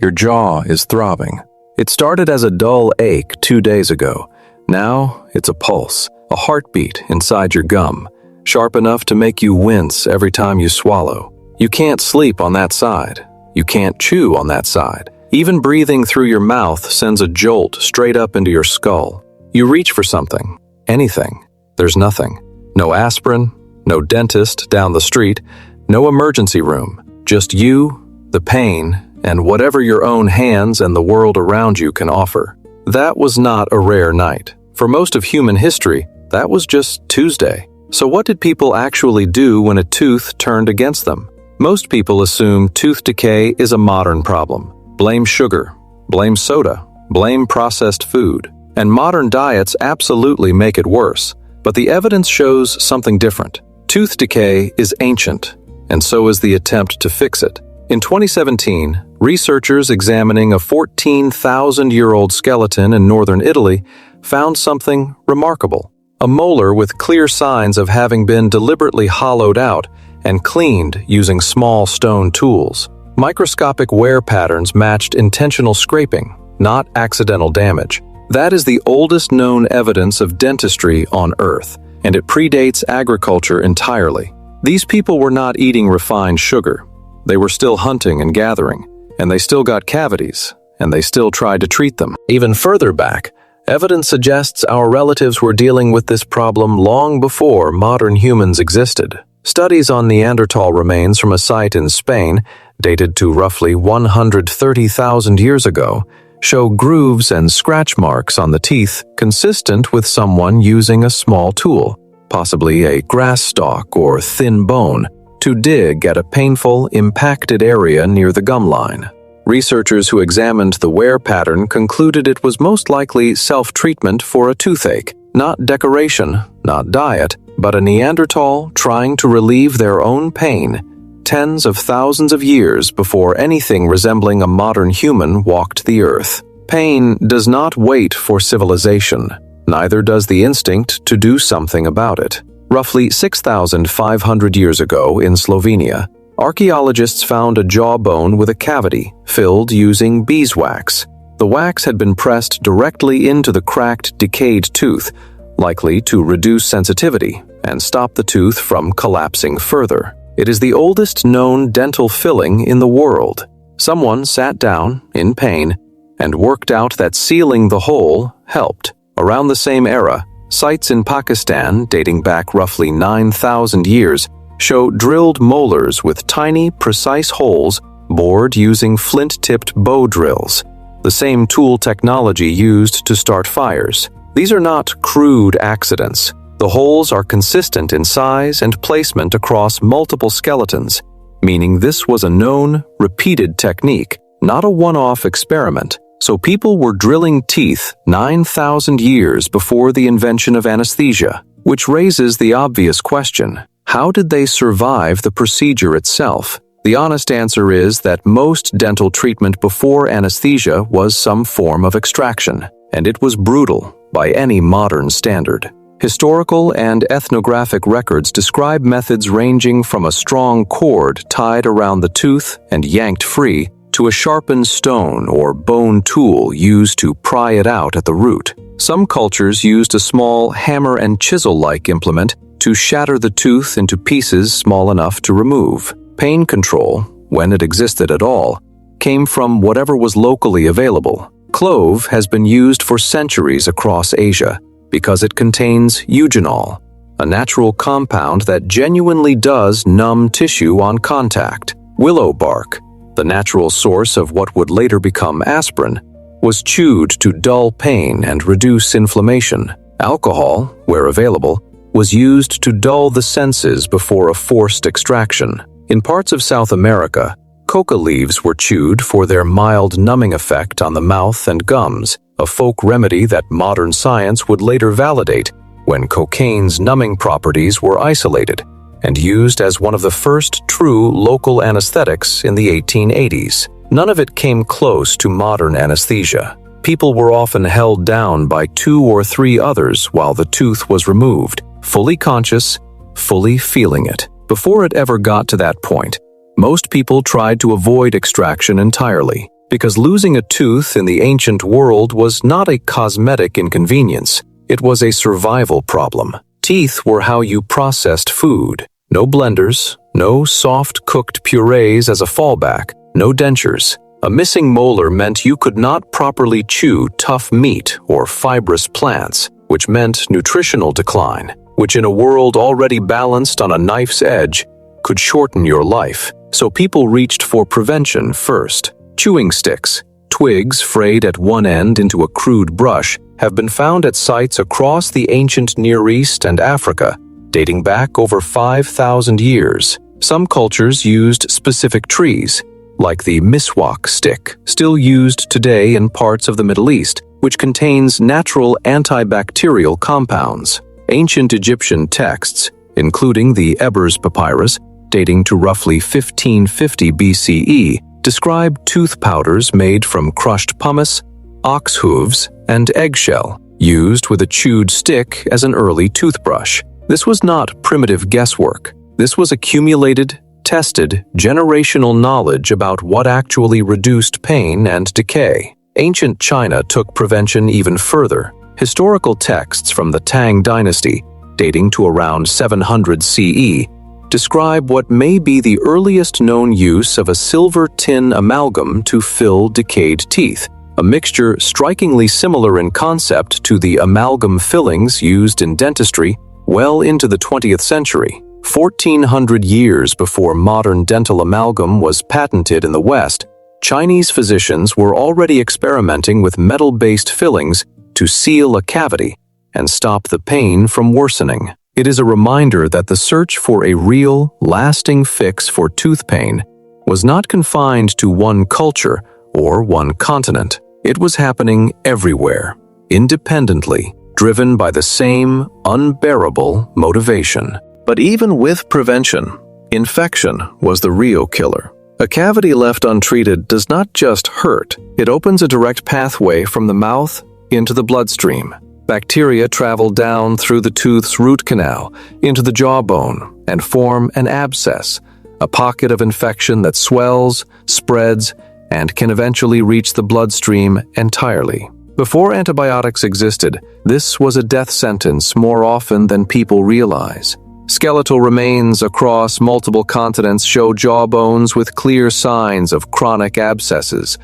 your jaw is throbbing. It started as a dull ache 2 days ago. Now it's a pulse, a heartbeat inside your gum, sharp enough to make you wince every time you swallow. You can't sleep on that side. You can't chew on that side. Even breathing through your mouth sends a jolt straight up into your skull. You reach for something, anything. There's nothing. No aspirin, no dentist down the street, no emergency room. Just you, the pain, and whatever your own hands and the world around you can offer. That was not a rare night. For most of human history, that was just Tuesday. So what did people actually do when a tooth turned against them? Most people assume tooth decay is a modern problem. Blame sugar, blame soda, blame processed food. And modern diets absolutely make it worse. But the evidence shows something different. Tooth decay is ancient, and so is the attempt to fix it. In 2017, researchers examining a 14,000-year-old skeleton in northern Italy found something remarkable. A molar with clear signs of having been deliberately hollowed out and cleaned using small stone tools. Microscopic wear patterns matched intentional scraping, not accidental damage. That is the oldest known evidence of dentistry on Earth, and it predates agriculture entirely. These people were not eating refined sugar. They were still hunting and gathering, and they still got cavities, and they still tried to treat them. Even further back, evidence suggests our relatives were dealing with this problem long before modern humans existed. Studies on Neanderthal remains from a site in Spain, dated to roughly 130,000 years ago, show grooves and scratch marks on the teeth consistent with someone using a small tool, possibly a grass stalk or thin bone, to dig at a painful, impacted area near the gum line. Researchers who examined the wear pattern concluded it was most likely self-treatment for a toothache, not decoration, not diet, but a Neanderthal trying to relieve their own pain tens of thousands of years before anything resembling a modern human walked the earth. Pain does not wait for civilization, neither does the instinct to do something about it. Roughly 6,500 years ago in Slovenia, archaeologists found a jawbone with a cavity filled using beeswax. The wax had been pressed directly into the cracked, decayed tooth, likely to reduce sensitivity and stop the tooth from collapsing further. It is the oldest known dental filling in the world. Someone sat down, in pain, and worked out that sealing the hole helped. Around the same era, sites in Pakistan, dating back roughly 9,000 years, show drilled molars with tiny, precise holes bored using flint-tipped bow drills, the same tool technology used to start fires. These are not crude accidents. The holes are consistent in size and placement across multiple skeletons, meaning this was a known, repeated technique, not a one-off experiment. So people were drilling teeth 9,000 years before the invention of anesthesia, which raises the obvious question: how did they survive the procedure itself? The honest answer is that most dental treatment before anesthesia was some form of extraction, and it was brutal by any modern standard. Historical and ethnographic records describe methods ranging from a strong cord tied around the tooth and yanked free to a sharpened stone or bone tool used to pry it out at the root. Some cultures used a small hammer and chisel-like implement to shatter the tooth into pieces small enough to remove. Pain control, when it existed at all, came from whatever was locally available. Clove has been used for centuries across Asia because it contains eugenol, a natural compound that genuinely does numb tissue on contact. Willow bark, the natural source of what would later become aspirin, was chewed to dull pain and reduce inflammation. Alcohol, where available, was used to dull the senses before a forced extraction. In parts of South America, coca leaves were chewed for their mild numbing effect on the mouth and gums, a folk remedy that modern science would later validate when cocaine's numbing properties were isolated and used as one of the first true local anesthetics in the 1880s. None of it came close to modern anesthesia. People were often held down by 2 or 3 others while the tooth was removed, fully conscious, fully feeling it. Before it ever got to that point, most people tried to avoid extraction entirely. Because losing a tooth in the ancient world was not a cosmetic inconvenience, it was a survival problem. Teeth were how you processed food. No blenders, no soft-cooked purees as a fallback, no dentures. A missing molar meant you could not properly chew tough meat or fibrous plants, which meant nutritional decline, which in a world already balanced on a knife's edge, could shorten your life. So people reached for prevention first. Chewing sticks, twigs frayed at one end into a crude brush, have been found at sites across the ancient Near East and Africa, dating back over 5,000 years. Some cultures used specific trees, like the miswak stick, still used today in parts of the Middle East, which contains natural antibacterial compounds. Ancient Egyptian texts, including the Ebers Papyrus, dating to roughly 1550 BCE, describe tooth powders made from crushed pumice, ox hooves, and eggshell, used with a chewed stick as an early toothbrush. This was not primitive guesswork. This was accumulated, tested, generational knowledge about what actually reduced pain and decay. Ancient China took prevention even further. Historical texts from the Tang dynasty, dating to around 700 CE, describe what may be the earliest known use of a silver tin amalgam to fill decayed teeth, a mixture strikingly similar in concept to the amalgam fillings used in dentistry well into the 20th century. 1,400 years before modern dental amalgam was patented in the West, Chinese physicians were already experimenting with metal-based fillings to seal a cavity and stop the pain from worsening. It is a reminder that the search for a real, lasting fix for tooth pain was not confined to one culture or one continent. It was happening everywhere, independently, driven by the same unbearable motivation. But even with prevention, infection was the real killer. A cavity left untreated does not just hurt, it opens a direct pathway from the mouth into the bloodstream. Bacteria travel down through the tooth's root canal into the jawbone and form an abscess, a pocket of infection that swells, spreads, and can eventually reach the bloodstream entirely. Before antibiotics existed, this was a death sentence more often than people realize. Skeletal remains across multiple continents show jawbones with clear signs of chronic abscesses,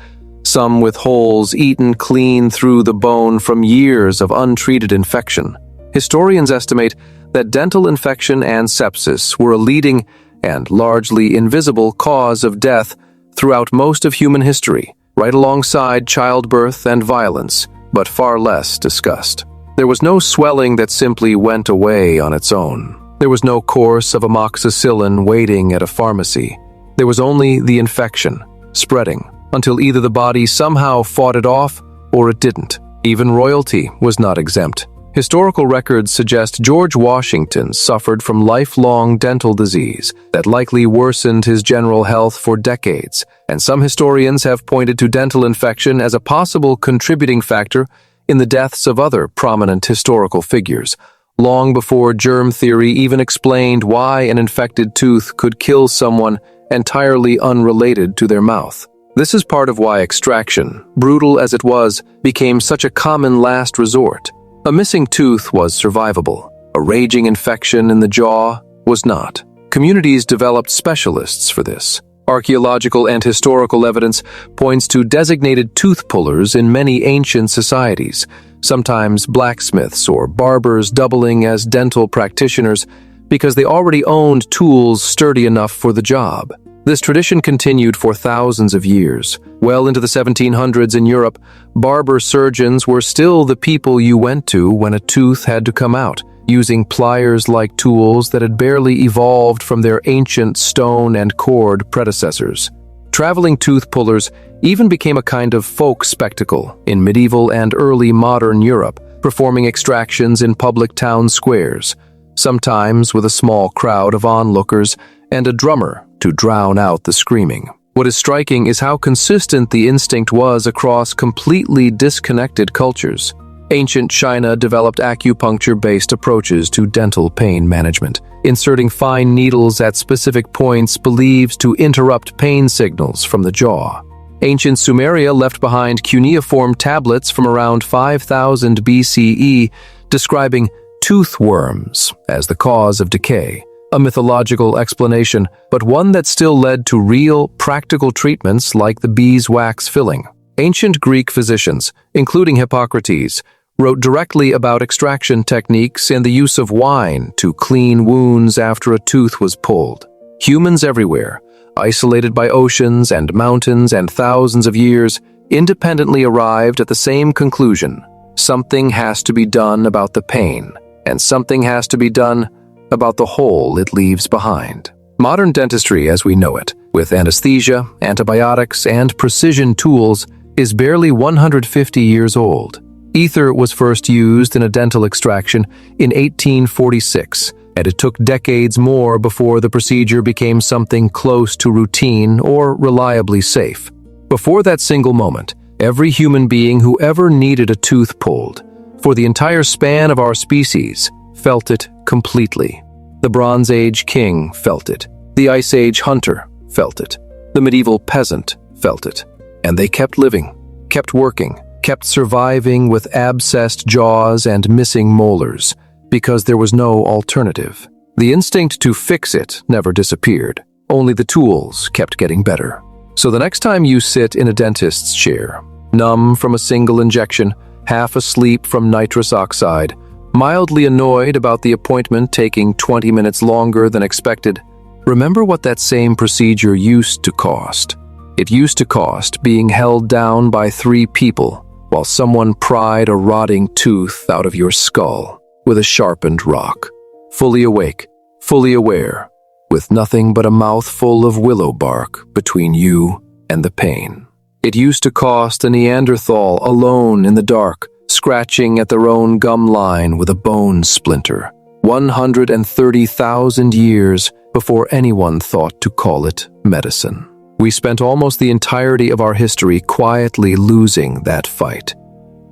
some with holes eaten clean through the bone from years of untreated infection. Historians estimate that dental infection and sepsis were a leading and largely invisible cause of death throughout most of human history, right alongside childbirth and violence, but far less discussed. There was no swelling that simply went away on its own. There was no course of amoxicillin waiting at a pharmacy. There was only the infection, spreading, until either the body somehow fought it off or it didn't. Even royalty was not exempt. Historical records suggest George Washington suffered from lifelong dental disease that likely worsened his general health for decades, and some historians have pointed to dental infection as a possible contributing factor in the deaths of other prominent historical figures, long before germ theory even explained why an infected tooth could kill someone entirely unrelated to their mouth. This is part of why extraction, brutal as it was, became such a common last resort. A missing tooth was survivable. A raging infection in the jaw was not. Communities developed specialists for this. Archaeological and historical evidence points to designated tooth pullers in many ancient societies, sometimes blacksmiths or barbers doubling as dental practitioners because they already owned tools sturdy enough for the job. This tradition continued for thousands of years. Well into the 1700s in Europe, barber-surgeons were still the people you went to when a tooth had to come out, using pliers-like tools that had barely evolved from their ancient stone and cord predecessors. Traveling tooth pullers even became a kind of folk spectacle in medieval and early modern Europe, performing extractions in public town squares, sometimes with a small crowd of onlookers and a drummer to drown out the screaming. What is striking is how consistent the instinct was across completely disconnected cultures. Ancient China developed acupuncture-based approaches to dental pain management, inserting fine needles at specific points believed to interrupt pain signals from the jaw. Ancient Sumeria left behind cuneiform tablets from around 5000 BCE describing tooth worms as the cause of decay. A mythological explanation, but one that still led to real, practical treatments like the beeswax filling. Ancient Greek physicians, including Hippocrates, wrote directly about extraction techniques and the use of wine to clean wounds after a tooth was pulled. Humans everywhere, isolated by oceans and mountains and thousands of years, independently arrived at the same conclusion. Something has to be done about the pain, and something has to be done about the hole it leaves behind. Modern dentistry as we know it, with anesthesia, antibiotics, and precision tools, is barely 150 years old. Ether was first used in a dental extraction in 1846, and it took decades more before the procedure became something close to routine or reliably safe. Before that single moment, every human being who ever needed a tooth pulled, for the entire span of our species, felt it completely. The Bronze Age king felt it. The Ice Age hunter felt it. The medieval peasant felt it. And they kept living, kept working, kept surviving with abscessed jaws and missing molars, because there was no alternative. The instinct to fix it never disappeared. Only the tools kept getting better. So the next time you sit in a dentist's chair, numb from a single injection, half asleep from nitrous oxide, mildly annoyed about the appointment taking 20 minutes longer than expected, remember what that same procedure used to cost. It used to cost being held down by 3 people while someone pried a rotting tooth out of your skull with a sharpened rock. Fully awake, fully aware, with nothing but a mouthful of willow bark between you and the pain. It used to cost a Neanderthal alone in the dark, scratching at their own gum line with a bone splinter, 130,000 years before anyone thought to call it medicine. We spent almost the entirety of our history quietly losing that fight.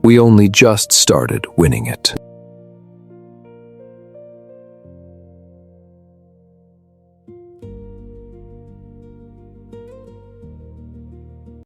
We only just started winning it.